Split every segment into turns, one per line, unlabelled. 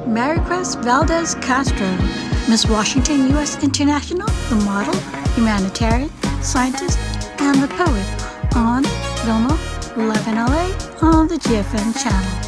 Maricres Valdez Castro, Miss Washington U.S. International, the model, humanitarian, scientist, and the poet on VILMA Live in LA on the GFN channel.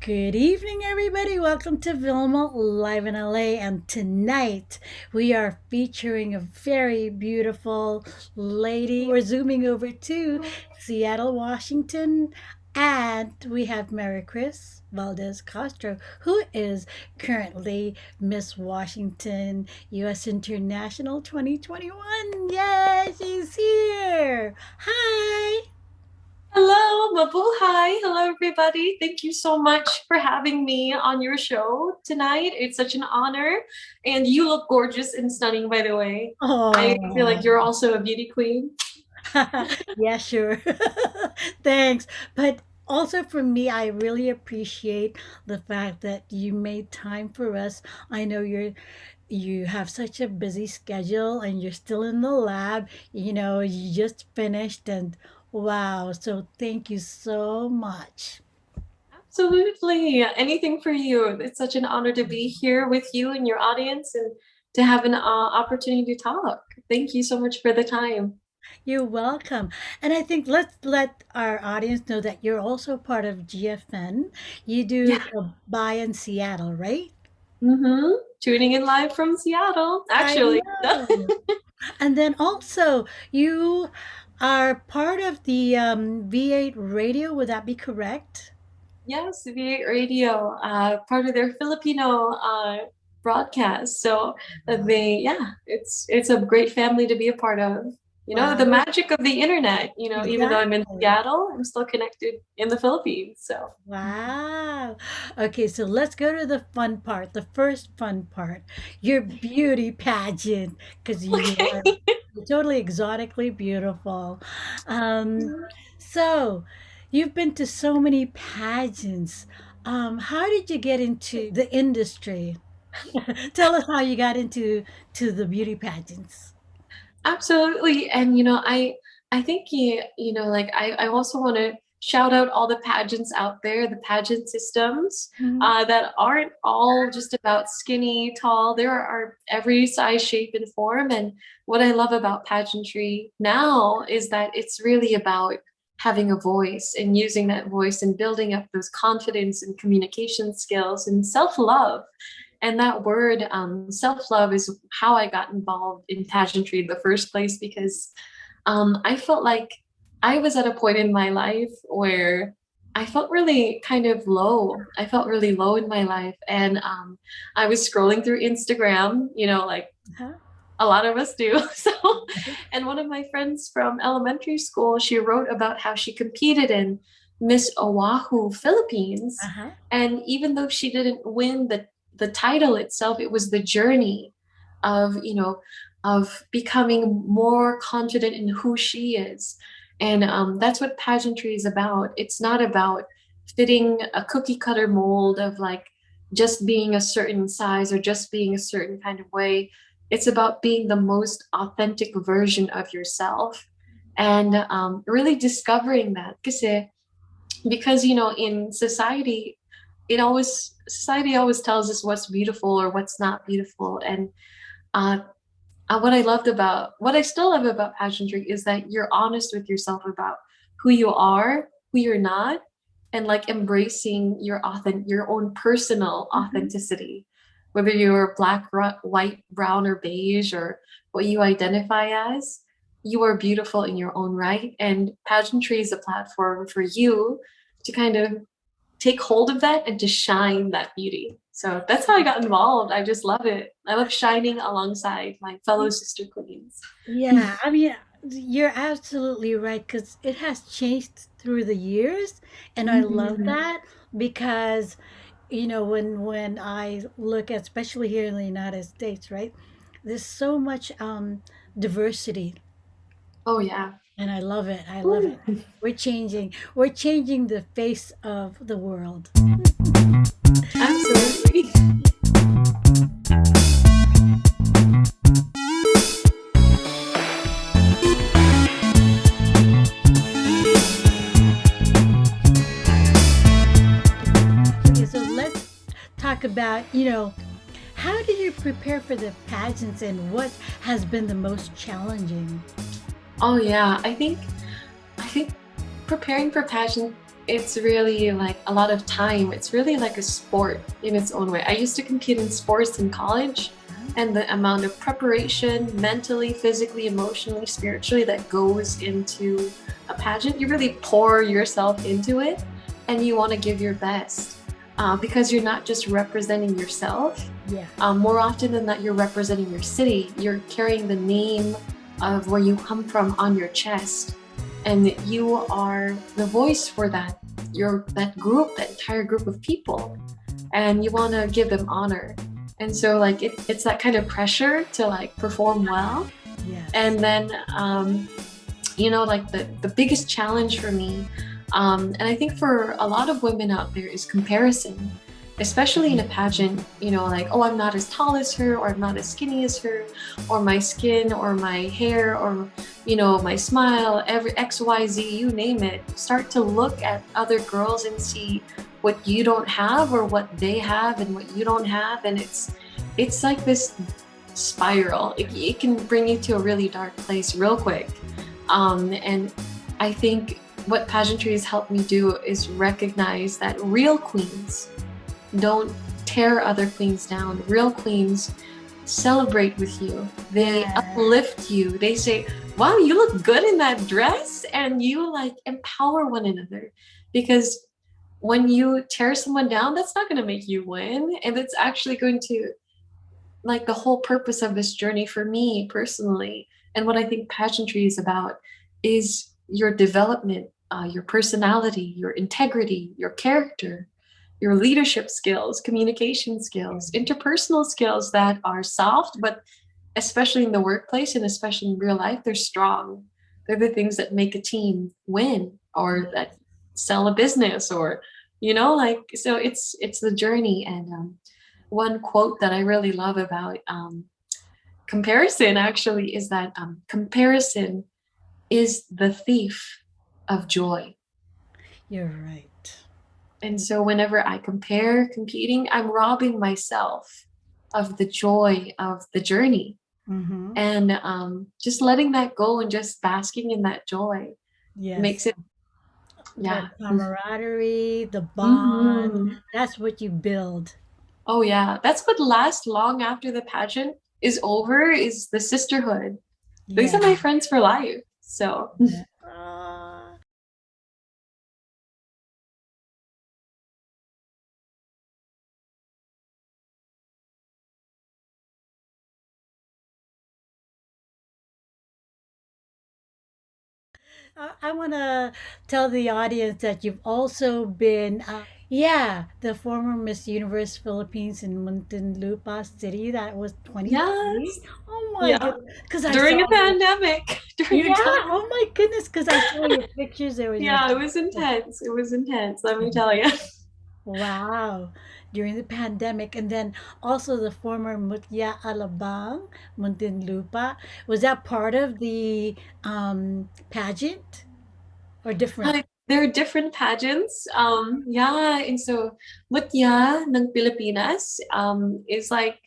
Good evening, everybody. Welcome to VILMA Live in LA. And tonight we are featuring a very beautiful lady. We're zooming over to Seattle, Washington. And we have Maricres Valdez Castro, who is currently Miss Washington U.S. International 2021. Yay, she's here. Hi.
Hello, Mabuhay. Hello, everybody. Thank you so much for having me on your show tonight. It's such an honor. And you look gorgeous and stunning, by the way. I feel like you're also a beauty queen.
Yeah, sure. Thanks. But also for me, I really appreciate the fact that you made time for us. I know you have such a busy schedule and you're still in the lab. You just finished and wow. So thank you so much.
Absolutely. Anything for you. It's such an honor to be here with you and your audience and to have an opportunity to talk. Thank you so much for the time.
You're welcome. And I think let's let our audience know that you're also part of GFN. You do
Yeah.
the buy in Seattle, right?
Tuning in live from Seattle,
I
actually.
know. And then also, you are part of the V8 radio. Would that be correct?
Yes, VA Radio, part of their Filipino broadcast. So it's a great family to be a part of. You know, the
Wow.
magic of the internet. You know, even though I'm in
Exactly.
Seattle, I'm still connected in the Philippines. So
Wow. Okay, so let's go to the fun part, the first fun part, your beauty pageant, because you
okay.
are totally exotically beautiful. Um, so you've been to so many pageants. How did you get into the industry? Tell us how you got into the beauty pageants.
Absolutely. And I think like I also want to shout out all the pageants out there, the pageant systems
Mhm.
that aren't all just about skinny, tall. There are every size, shape, and form. And what I love about pageantry now is that it's really about having a voice and using that voice and building up those confidence and communication skills and self-love. And that word, self love, is how I got involved in pageantry in the first place because I felt like I was at a point in my life where I felt really kind of low. I felt really low in my life. And I was scrolling through Instagram, like
Uh-huh.
a lot of us do. So, and one of my friends from elementary school, she wrote about how she competed in Miss Oahu, Philippines.
Uh-huh.
And even though she didn't win the title itself, it was the journey of, of becoming more confident in who she is. And that's what pageantry is about. It's not about fitting a cookie cutter mold of like just being a certain size or just being a certain kind of way. It's about being the most authentic version of yourself and really discovering that. Because in society, society always tells us what's beautiful or what's not beautiful. And uh, what I still love about pageantry is that you're honest with yourself about who you are, who you're not, and like embracing your own personal
Mhm.
authenticity, whether you're black, white, brown, or beige, or what you identify as. You are beautiful in your own right, and pageantry is a platform for you to kind of take hold of that and to shine that beauty. So that's how I got involved. I just love it. I love shining alongside my fellow sister queens.
Yeah, I mean, you're absolutely right because it has changed through the years, and I love
Mhm.
that because when I look at, especially here in the United States, right, there's so much diversity.
Oh yeah.
And I love it. I love it.
Woo.
We're changing the face of the world.
Absolutely.
Okay, so let's talk about, how do you prepare for the pageants and what has been the most challenging?
Oh yeah, I think preparing for pageant, it's really like a lot of time. It's really like a sport in its own way. I used to compete in sports in college, and the amount of preparation mentally, physically, emotionally, spiritually that goes into a pageant, you really pour yourself into it and you want to give your best because you're not just representing yourself.
Yeah.
More often than that, you're representing your city. You're carrying the name of where you come from on your chest, and you are the voice for that. You're that group, that entire group of people, and you want to give them honor. And so, like, it's that kind of pressure to like perform well.
Yes.
And then, like the biggest challenge for me, and I think for a lot of women out there, is comparison, especially in a pageant. Like, oh, I'm not as tall as her, or I'm not as skinny as her, or my skin, or my hair, or my smile, every XYZ, you name it. Start to look at other girls and see what you don't have or what they have and what you don't have, and it's like this spiral. It can bring you to a really dark place real quick. And I think what pageantry has helped me do is recognize that real queens don't tear other queens down. Real queens celebrate with you. They
Yeah.
uplift you. They say, wow, you look good in that dress. And you like empower one another. Because when you tear someone down, that's not going to make you win. And it's actually going to, like, the whole purpose of this journey for me personally, and what I think pageantry is about, is your development, your personality, your integrity, your character, your leadership skills, communication skills, interpersonal skills that are soft, but especially in the workplace and especially in real life, they're strong. They're the things that make a team win or
Yeah.
that sell a business, or like, so it's the journey. And one quote that I really love about comparison actually is that comparison is the thief of joy.
You're right.
And so whenever I compare competing, I'm robbing myself of the joy of the journey.
Mm-hmm.
And just letting that go and just basking in that joy makes
Yes.
it,
The
yeah.
camaraderie, the bond,
Hmm.
that's what you build.
Oh, yeah. That's what lasts long after the pageant is over, is the sisterhood. These
Yeah.
are my friends for life. So,
Yeah. Ah. I want to tell the audience that you've also been, yeah, the former Miss Universe Philippines in Muntinlupa City. That was 2020.
yes.
Oh my
Yeah.
goodness. Because I saw
During a
your,
pandemic. During a
yeah,
time.
oh my goodness. Because I saw your pictures. There was just,
Yeah, it was intense. It was intense, let me tell you.
wow, during the pandemic. And then also the former Mutya Alabang, Muntinlupa. Was that part of the pageant or different?
There are different pageants. Yeah, and so Mutya ng Pilipinas is like,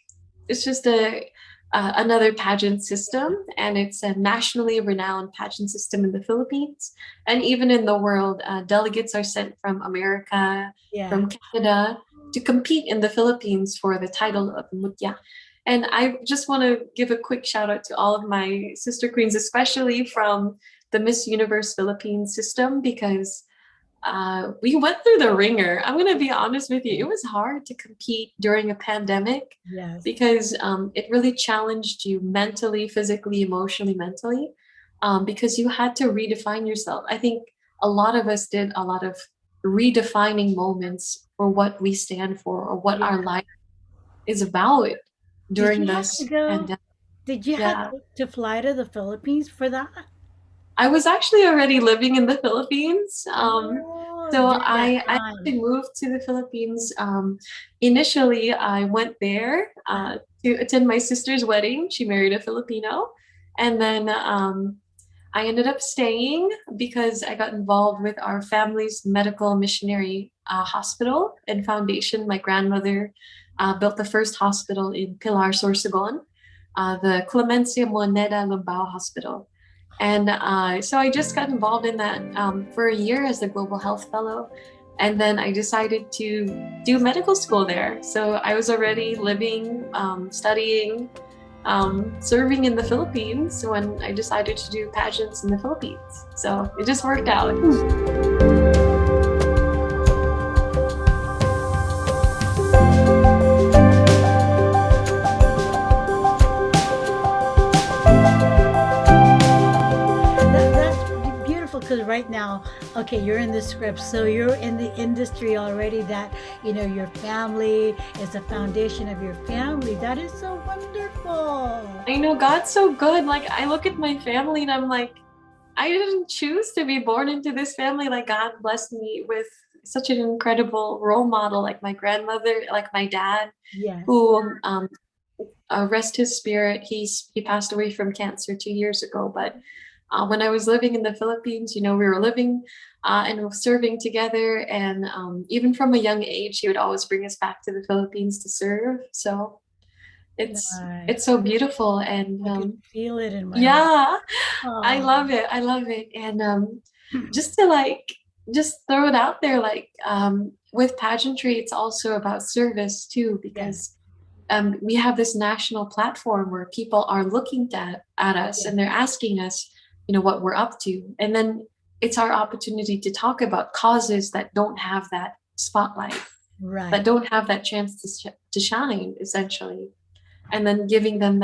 it's just a another pageant system, and it's a nationally renowned pageant system in the Philippines and even in the world. Delegates are sent from America,
Yeah.
from Canada, to compete in the Philippines for the title of Mutya. And I just want to give a quick shout out to all of my sister queens, especially from the Miss Universe Philippines system, because we went through the ringer. I'm going to be honest with you. It was hard to compete during a pandemic
Yes.
because it really challenged you mentally, physically, emotionally, mentally, because you had to redefine yourself. I think a lot of us did a lot of redefining moments for what we stand for or what
Yeah.
our life is about
Did
during
you have to
this
go?
pandemic.
Did you have
Yeah.
to fly to the Philippines for that?
I was actually already living in the Philippines.
Oh,
So
during that
I
time.
actually moved to the Philippines. Initially, I went there to attend my sister's wedding. She married a Filipino. And then I ended up staying because I got involved with our family's medical missionary hospital and foundation. My grandmother built the first hospital in Pilar, Sorsogon, the Clemencia Moneda Lumbao Hospital. And so I just got involved in that for a year as the Global Health Fellow. And then I decided to do medical school there. So I was already living, studying, serving in the Philippines when I decided to do pageants in the Philippines. So it just worked out.
That's beautiful because right now, okay, you're in the script, so you're in the industry already. That your family is the foundation of your family. That is so wonderful.
I know God's so good. Like I look at my family and I'm like, I didn't choose to be born into this family. Like God blessed me with such an incredible role model, like my grandmother, like my dad,
Yes.
who rest his spirit. He passed away from cancer 2 years ago. But when I was living in the Philippines, we were living and serving together, and even from a young age, he would always bring us back to the Philippines to serve. So it's
Nice.
so beautiful, and
I could feel it in my heart.
yeah, I
Oh,
love it. I love it, and just to just throw it out there, like with pageantry, it's also about service too,
yes,
because we have this national platform where people are looking at us
yes,
and they're asking us, what we're up to. And then it's our opportunity to talk about causes that don't have that spotlight, that
right.
don't have that chance to shine, essentially. And then giving them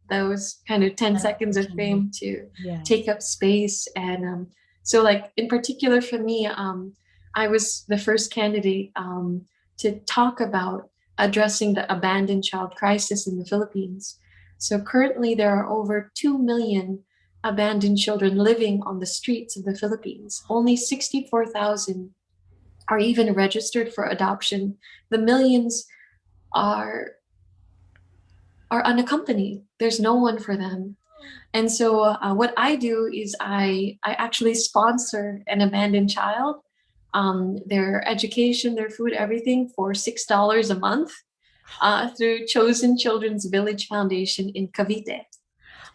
those kind of 10
An
seconds of
opportunity.
fame to
Yes.
take up space. And so, like, in particular for me, I was the first candidate to talk about addressing the abandoned child crisis in the Philippines. So currently, there are over 2 million abandoned children living on the streets of the Philippines. Only 64,000 are even registered for adoption. The millions are are unaccompanied. There's no one for them. And so what I do is I actually sponsor an abandoned child, their education, their food, everything for $6 a month through Chosen Children's Village Foundation in Cavite.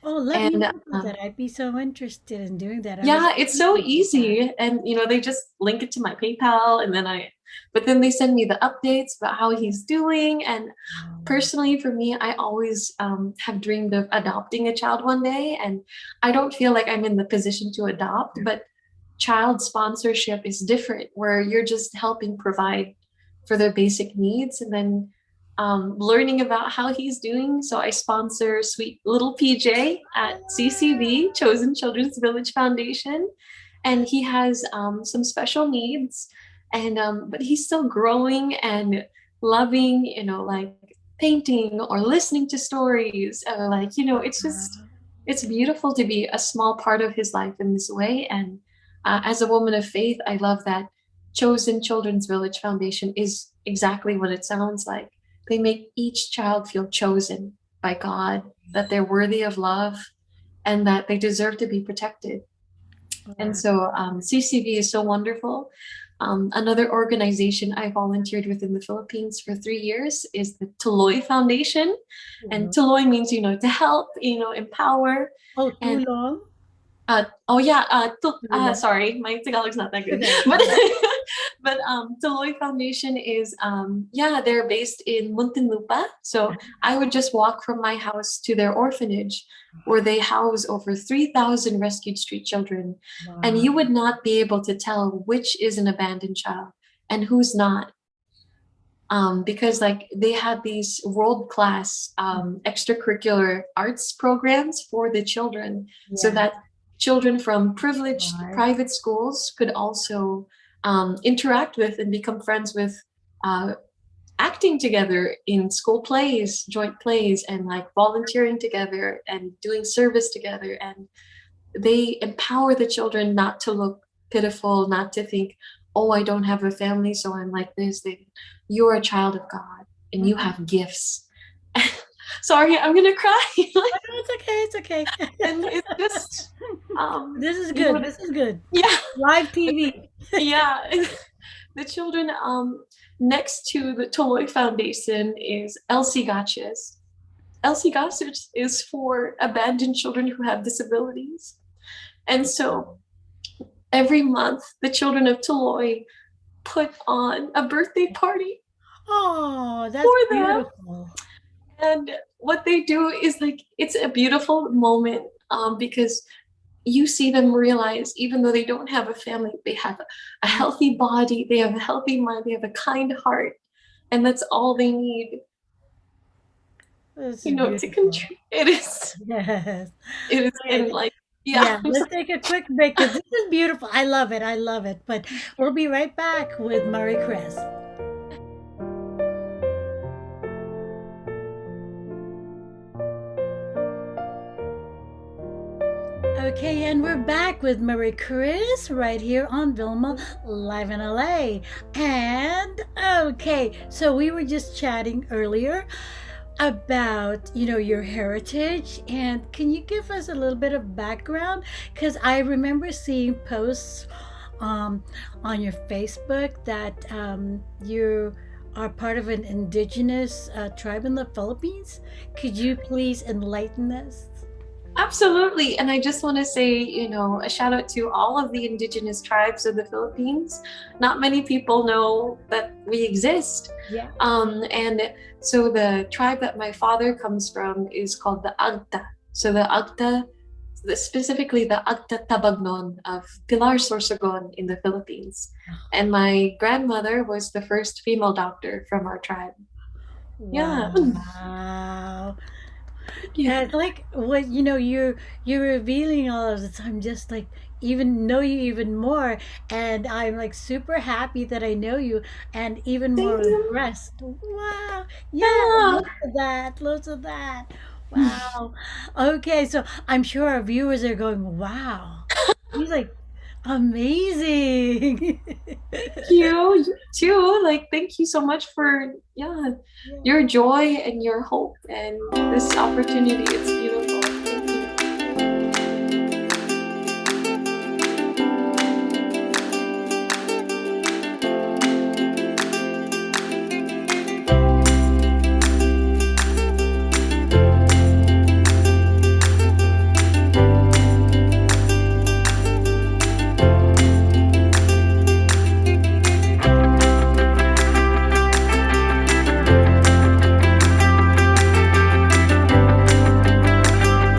Oh, let me
And
know about that. I'd be so interested in doing that. I was
yeah, it's so
thinking about that.
easy. And they just link it to my PayPal, and but then they send me the updates about how he's doing. And
Oh,
personally, for me, I always have dreamed of adopting a child one day. And I don't feel like I'm in the position to adopt, but child sponsorship is different, where you're just helping provide for their basic needs, and then learning about how he's doing. So I sponsor sweet little PJ at CCV, Chosen Children's Village Foundation, and he has some special needs, and but he's still growing and loving, like painting or listening to stories, or like it's beautiful to be a small part of his life in this way. And as a woman of faith, I love that Chosen Children's Village Foundation is exactly what it sounds like. They make each child feel chosen by God, that they're worthy of love, and that they deserve to be protected. And
wow.
so CCV is so wonderful. Another organization I volunteered with in the Philippines for 3 years is the Tuloy Foundation. And
Wow.
Tuloy means, to help, empower.
Oh, too
And
long?
oh yeah,
Too long?
sorry, my Tagalog's not that good,
Okay.
but but Tuloy Foundation is yeah, they're based in Muntinlupa. So I would just walk from my house to their orphanage, where they house over 3,000 rescued street children, and
Wow.
you would not be able to tell which is an abandoned child and who's not, because like they had these world class extracurricular arts programs for the children, so
Yeah.
that children from privileged
Right.
private schools could also interact with and become friends with, uh, acting together in school plays, joint plays, and like volunteering together and doing service together. And they empower the children not to look pitiful, not to think, oh, I don't have a family, so I'm like this. You're a child of God and you
Mhm.
have gifts. Sorry, I'm gonna cry.
Oh, no, it's okay. It's okay.
And it's just,
This is
you know,
good. This is good.
yeah,
Live TV.
yeah. The children, next to the Toloi Foundation is Elsie Gotches. Elsie Gossage is for abandoned children who have disabilities. And so every month, the children of Toloi put on a birthday party
Oh, that's
for them.
beautiful.
And what they do is like, it's a beautiful moment, because you see them realize, even though they don't have a family, they have a healthy body, they have a healthy mind, they have a kind heart. And that's all they need,
This
you
is
know, to
beautiful.
contribute. It is,
Yes.
it is,
Okay.
and like, yeah,
Yeah,
I'm
let's
sorry.
take a quick break because this is beautiful. I love it. I love it. But we'll be right back with Maricres. Okay, and we're back with Maricres right here on Vilma Live in LA. And okay, so we were just chatting earlier about your heritage, and can you give us a little bit of background, because I remember seeing posts um, on your Facebook that you are part of an indigenous tribe in the Philippines. Could you please enlighten us?
Absolutely. And I just want to say, you know, a shout out to all of the indigenous tribes of the Philippines. Not many people know that we exist.
Yeah.
And so the tribe that my father comes from is called the Agta. So the Agta, specifically the Agta Tabagnon of Pilar Sorsogon in the Philippines. And my grandmother was the first female doctor from our tribe. Yeah.
Wow.
Thank
Yeah,
you.
it's like what you're revealing all of this. I'm just like even know you even more, and I'm like super happy that I know you, and even more
Same.
impressed. Wow. Yeah,
Yeah.
lots of that. Lots of that. Wow. Okay, so I'm sure our viewers are going, wow. He's like amazing.
You too. Like, thank you so much for, yeah,
Yeah.
your joy and your hope and this opportunity. It's beautiful. Thank you.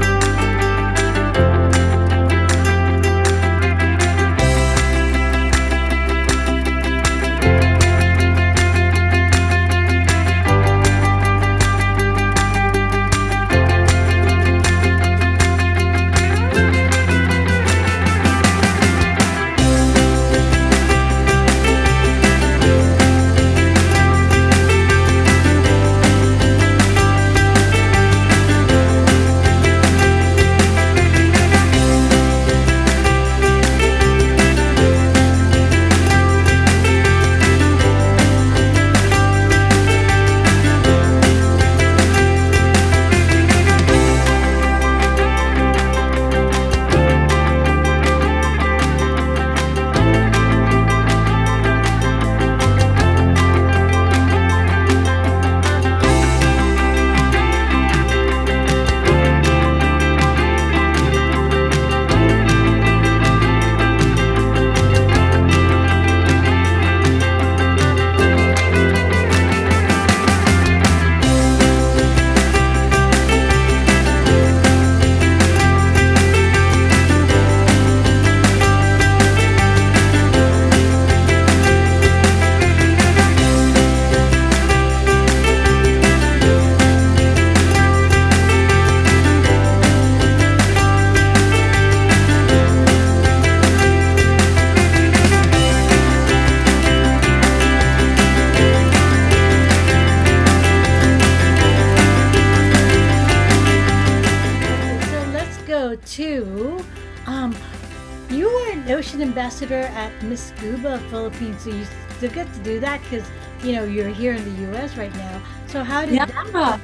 ocean ambassador at Miss Scuba Philippines. So you still get to do that because you're here in the U.S. right now. So how did
Yeah.
that come about?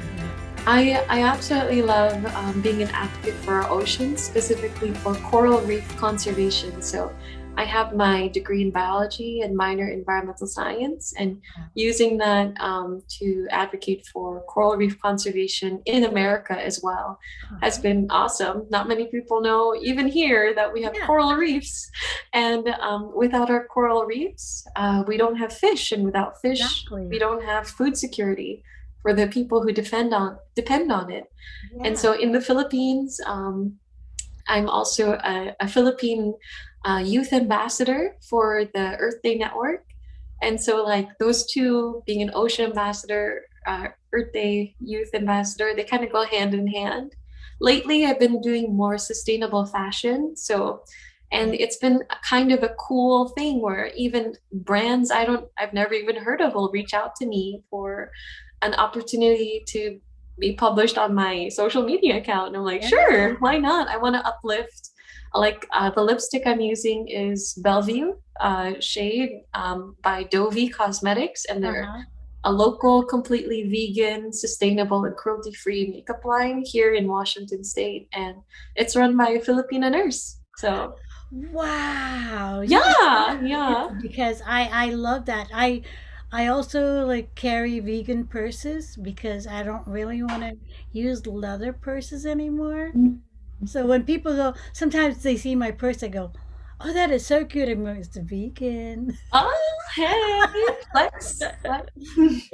I absolutely love being an advocate for our oceans, specifically for coral reef conservation. So I have my degree in biology and minor in environmental science, and using that to advocate for coral reef conservation in America as well has
Uh-huh.
been awesome. Not many people know, even here, that we have
Yeah,
coral reefs. And without our coral reefs, we don't have fish. And without fish, we
exactly.
don't have food security for the people who depend on it. And
Yeah.
so in the Philippines, I'm also a Philippine youth ambassador for the Earth Day Network. And so, like those two, being an ocean ambassador, Earth Day youth ambassador, they kind of go hand in hand. Lately, I've been doing more sustainable fashion. So, and
Yeah.
it's been kind of a cool thing where even brands I've never even heard of will reach out to me for an opportunity to be published on my social media account. And I'm like,
Yeah.
sure, why not? I want to uplift. Like the lipstick I'm using is Bellevue shade by Dovey Cosmetics, and they're
Uh-huh.
a local, completely vegan, sustainable, and cruelty-free makeup line here in Washington State, and it's run by a Filipina nurse. So
Wow.
yeah,
Yes,
yeah.
because I love that. I also like carry vegan purses because I don't really want to use leather purses anymore. So when people go, sometimes they see my purse, they go, "Oh, that is so cute." I'm going, "It's vegan."
Oh, hey, flex, flex.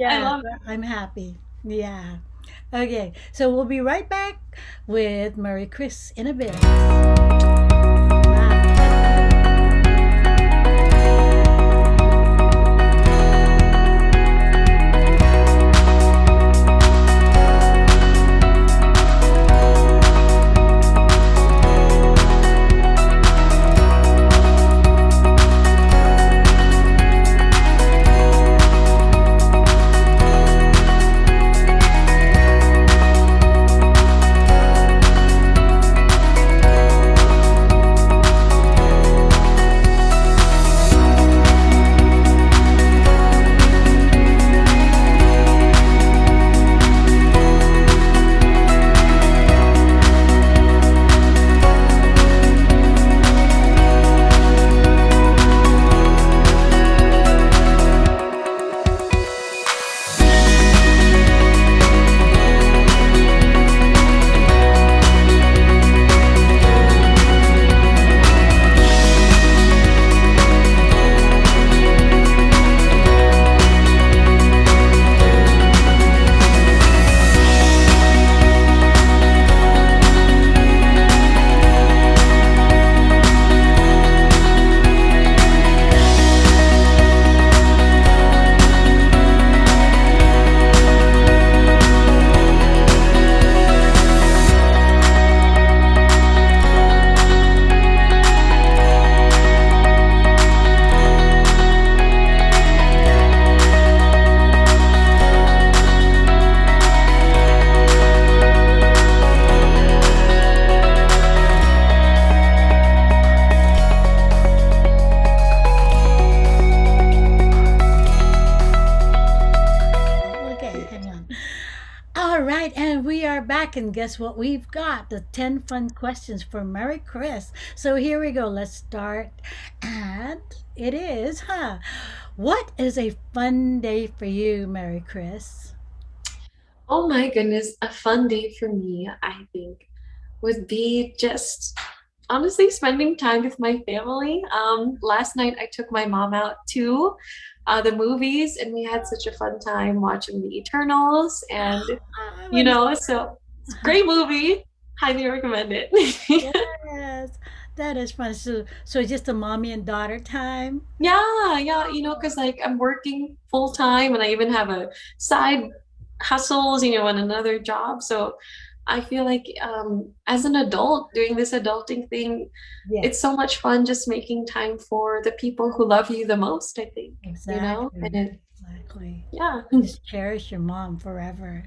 I
Yeah,
love
so I'm happy. Yeah. Okay, so we'll be right back with Maricres in a bit. Bye. Okay, hang on. All right, and we are back, and guess what we've got? The 10 fun questions for Mary Chris. So here we go. Let's start. And it is, huh? What is a fun day for you, Mary Chris?
Oh my goodness, a fun day for me, I think, would be just honestly spending time with my family. Last night I took my mom out to the movies, and we had such a fun time watching The Eternals. And
Oh, I'm
so it's a great movie. Highly recommend it.
yes, that is fun. So it's just a mommy and daughter time.
Yeah, yeah, because like I'm working full time and I even have a side hustles, and another job. So I feel like as an adult doing this adulting thing, it's
Yes,
so much fun just making time for the people who love you the most, I think, and
exactly,
it,
exactly.
yeah.
Just cherish your mom forever.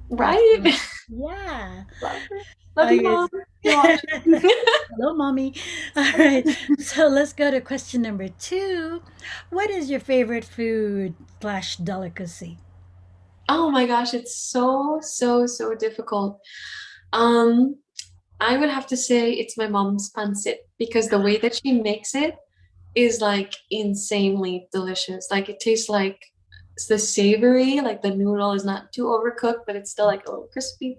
Right?
Absolutely. Yeah.
Love her. Love you,
Okay.
mom. You're watching.
Hello, mommy. All right. So let's go to question number two. What is your favorite food slash delicacy?
Oh my gosh, it's so, so, so difficult. Um, I would have to say it's my mom's pancit because the way that she makes it is like insanely delicious. Like it tastes like it's the savory, like the noodle is not too overcooked, but it's still like a little crispy.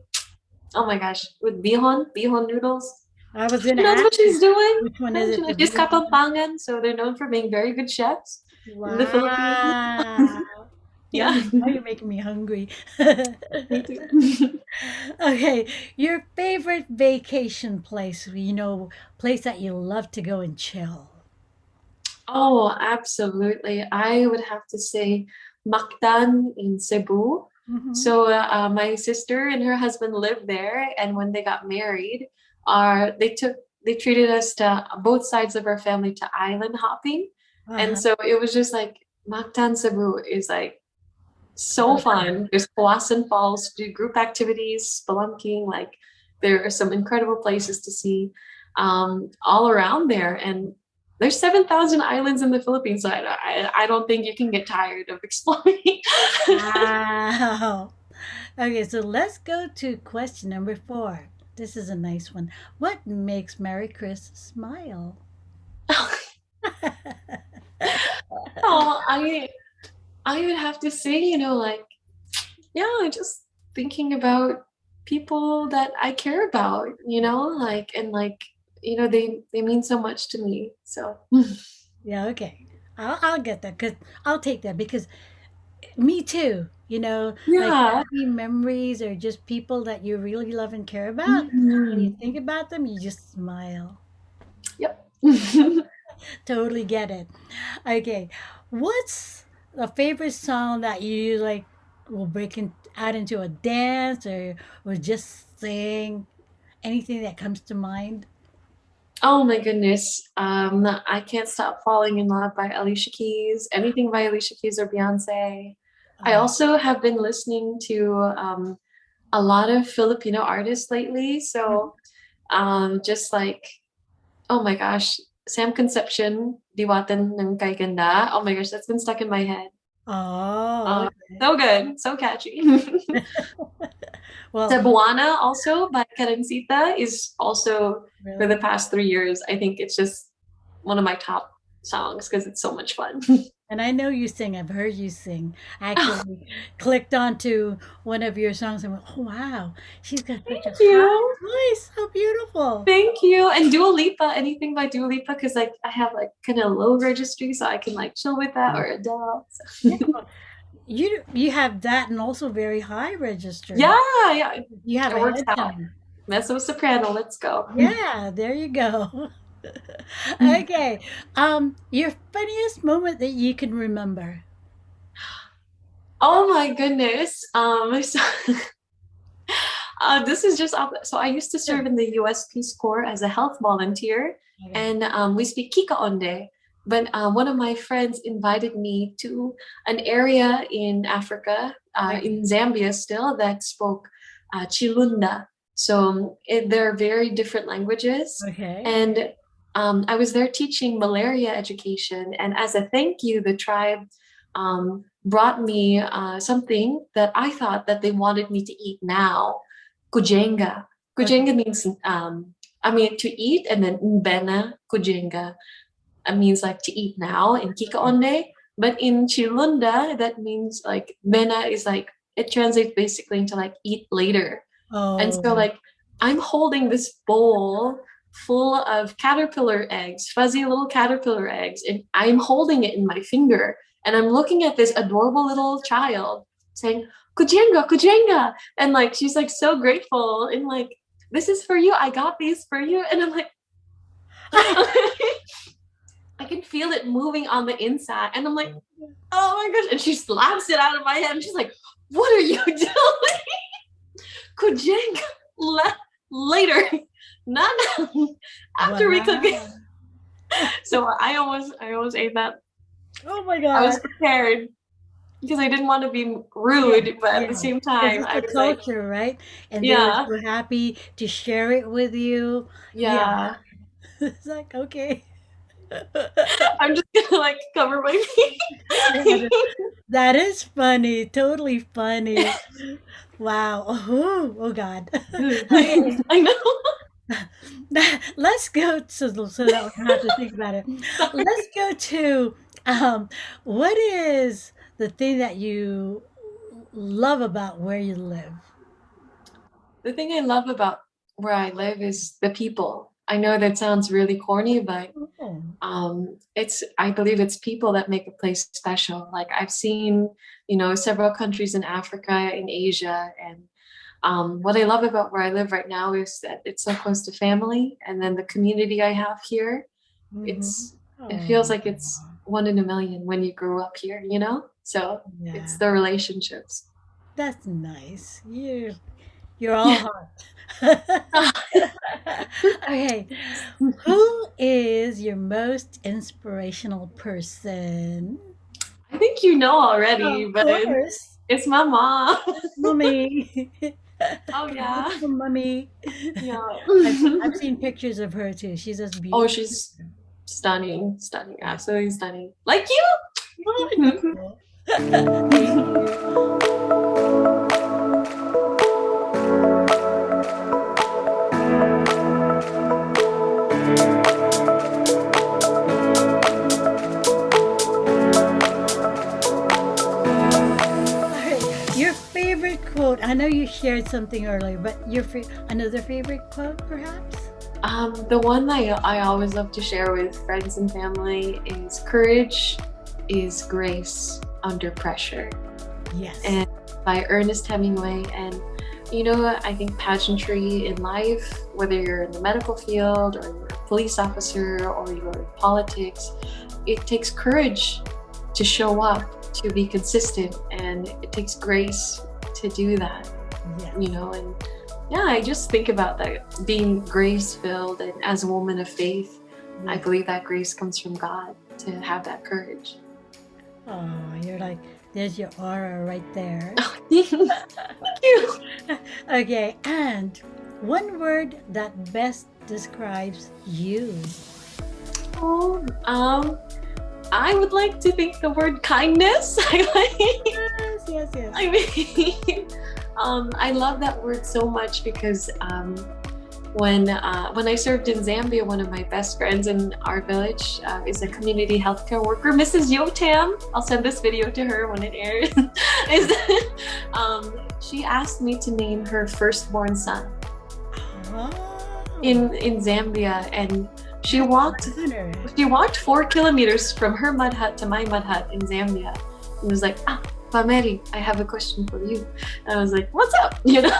Oh my gosh, with bihon noodles.
I was
She
gonna
knows
ask
what she's
you
doing.
which one
Yeah,
is it, the
she's
vegan?
Kapampangan, so they're known for being very good chefs in the Philippines.
Wow.
Yeah,
Yummy. Now you're making me hungry.
me too.
Okay, your favorite vacation place, place that you love to go and chill.
Oh, absolutely. I would have to say Mactan in Cebu.
Hmm.
So my sister and her husband lived there, and when they got married, they treated us to both sides of our family to island hopping, and
Uh-huh.
so it was just like Mactan Cebu is like so
Okay.
fun. There's Kawasan Falls, do group activities, spelunking, like there are some incredible places to see all around there. And there's 7,000 islands in the Philippines, so I don't think you can get tired of exploring.
Wow. Okay, so let's go to question number four. This is a nice one. What makes Maricres smile?
Oh, I would have to say, like yeah, just thinking about people that I care about, like and like they mean so much to me. So
Yeah, okay. I'll get that because I'll take that because me too. Like
yeah.
happy memories or just people that you really love and care about. When you
Mhm.
think about them, you just smile.
Yep.
Totally get it. Okay, what's a favorite song that you like will out into a dance or just sing? Anything that comes to mind?
Oh my goodness. I Can't Stop Falling in Love by Alicia Keys. Anything by Alicia Keys or Beyonce. I
Oh,
also have been listening to a lot of Filipino artists lately.
mhm.
So just like, oh my gosh, Sam Concepcion, Diwatan ng Kay Ganda. Oh my gosh, that's been stuck in my head.
Oh,
Uh,
okay.
so good, so catchy.
Well,
Cebuana also by Karencita is also for the
really.
past 3 years. I think it's just one of my top songs because it's so much fun.
And I know you sing. I've heard you sing. I
Oh,
actually clicked onto one of your songs and went, "Oh wow, she's got such a
thank
high
you.
voice. How beautiful!"
Thank you. And Dua Lipa, anything by Dua Lipa, because like I have like kind of low registry, so I can like chill with that or Adele. So.
Yeah, you have that and also very high register.
Yeah, yeah,
You have
it
a
works
head
out.
tone.
Mezzo soprano, let's go.
Yeah, there you go. Okay. Your funniest moment that you can remember.
Oh my goodness. So this is just so I used to
Sure.
serve in the U.S. Peace Corps as a health volunteer,
Okay.
and we speak Kikaonde. But one of my friends invited me to an area in Africa,
Okay.
in Zambia still, that spoke Chilunda. So they're very different languages.
Okay.
And I was there teaching malaria education. And as a thank you, the tribe brought me something that I thought that they wanted me to eat now. Kujenga.
Okay.
Kujenga means, I mean, to eat, and then mbena, kujenga, means like to eat now in
Okay.
Kikaonde. But in Chilunda, that means like bena is like, it translates basically into like eat later. And so
Oh.
like I'm holding this bowl full of caterpillar eggs, fuzzy little caterpillar eggs, and I'm holding it in my finger. And I'm looking at this adorable little child saying, Kujenga, Kujenga. And like she's like so grateful and like, this is for you. I got these for you. And I'm like, I can feel it moving on the inside. And I'm like, oh my gosh. And she slaps it out of my hand. And she's like, what are you doing? Kujenga later, not now. After we cook it.
Wow.
So I almost ate that.
Oh my
I was
God.
prepared. because I didn't want to be rude, but at the
Yeah,
same
because
time,
it's
I
a
was like,
culture, right? And they were
yeah,
so happy to share it with you. Yeah,
yeah.
it's like okay.
I'm just gonna like cover my
Yeah,
feet.
that is funny. Totally funny. Wow. Oh God. Okay.
I know.
Let's go so that we don't have to think about it.
Sorry.
Let's go to what is the thing that you love about where you live?
The thing I love about where I live is the people. I know that sounds really corny, but
Oh.
it's I believe it's people that make a place special. Like I've seen, several countries in Africa, in Asia, and what I love about where I live right now is that it's so close to family, and then the community I have here.
Mm-hmm.
It feels
Oh,
like it's one in a million when you grew up here, So it's
yeah.
the relationships.
That's nice. You're all heart. Okay. Who is your most inspirational person?
I think you know already,
Of
but
course.
it's my mom.
Mommy.
Oh yeah.
Beautiful mommy.
Yeah.
I've seen pictures of her too. She's just
Oh,
beautiful.
she's stunning, stunning,
Yeah.
absolutely stunning. Like
Oh,
you.
no. Thank you. All right. Your favorite quote. I know you shared something earlier, but another favorite quote, perhaps?
The one I always love to share with friends and family is courage is grace under pressure.
Yes.
And by Ernest Hemingway. And I think pageantry in life, whether you're in the medical field or you're a police officer or you're in politics, it takes courage to show up, to be consistent, and it takes grace to do that,
Yes.
and yeah, I just think about that being grace filled, and as a woman of faith, I
Yes.
believe that grace comes from God to have that courage.
Oh, you're like, there's your aura right there.
Thank you.
Okay, and one word that best describes you.
Oh, I would like to think the word kindness.
Yes, yes, yes.
I mean, I love that word so much because when I served in Zambia, one of my best friends in our village is a community healthcare worker, Mrs. Yotam. I'll send this video to her when it airs. is She asked me to name her firstborn son
Oh,
in Zambia, and she walked
honor.
she walked 4 kilometers from her mud hut to my mud hut in Zambia, and was like, Mary, I have a question for you. And I was like, what's up?
Yeah.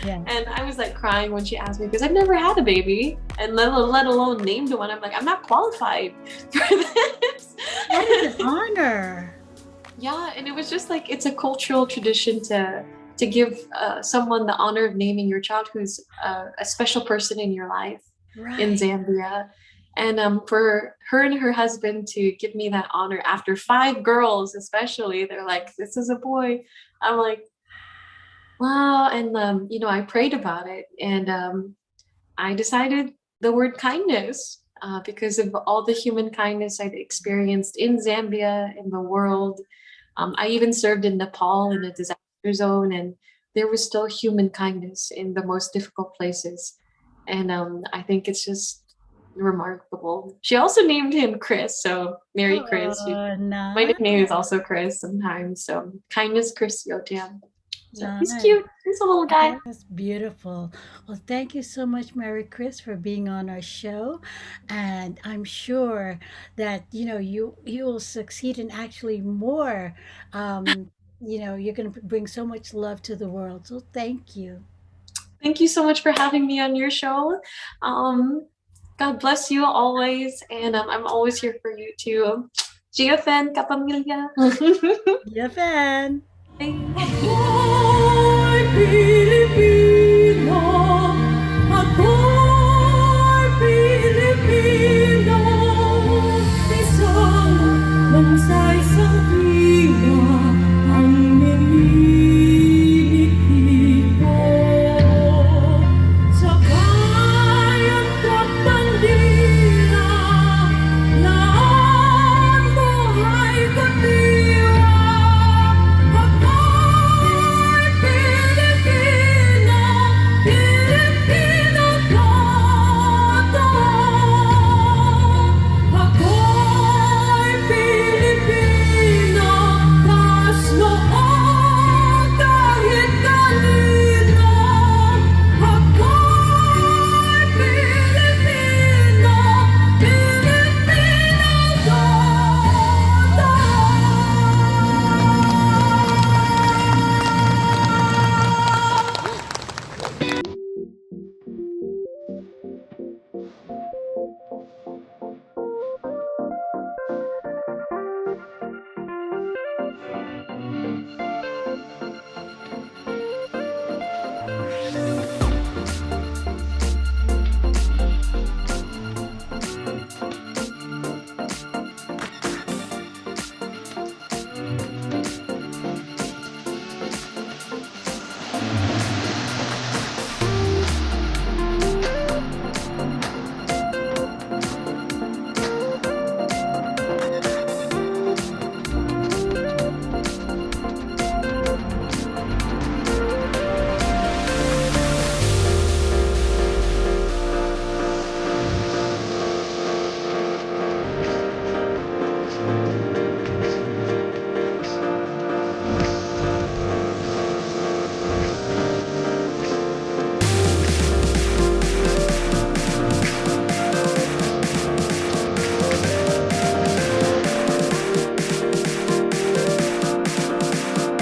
And I was like crying when she asked me because I've never had a baby, and let alone named one. I'm like, I'm not qualified for this.
That is an honor.
Yeah, and it was just like it's a cultural tradition to give someone the honor of naming your child who's a special person in your life in
Right.
Zambia. And for her and her husband to give me that honor after 5 girls, especially, they're like, this is a boy. I'm like, wow. And, I prayed about it, and I decided the word kindness because of all the human kindness I'd experienced in Zambia, in the world. I even served in Nepal in a disaster zone, and there was still human kindness in the most difficult places. And I think it's just remarkable. She also named him Chris, so Maricres.
Oh,
My
nice.
nickname is also Chris sometimes. So kindness, Chris Yotian. So he's
Nice.
cute. He's a little guy.
That's beautiful. Well, thank you so much, Mary Chris, for being on our show. And I'm sure that, you will succeed in actually more. You're going to bring so much love to the world. So thank you.
Thank you so much for having me on your show. Um, God bless you always, and I'm always here for you too. Giafen, kapamilya.
Be a fan.
Bye.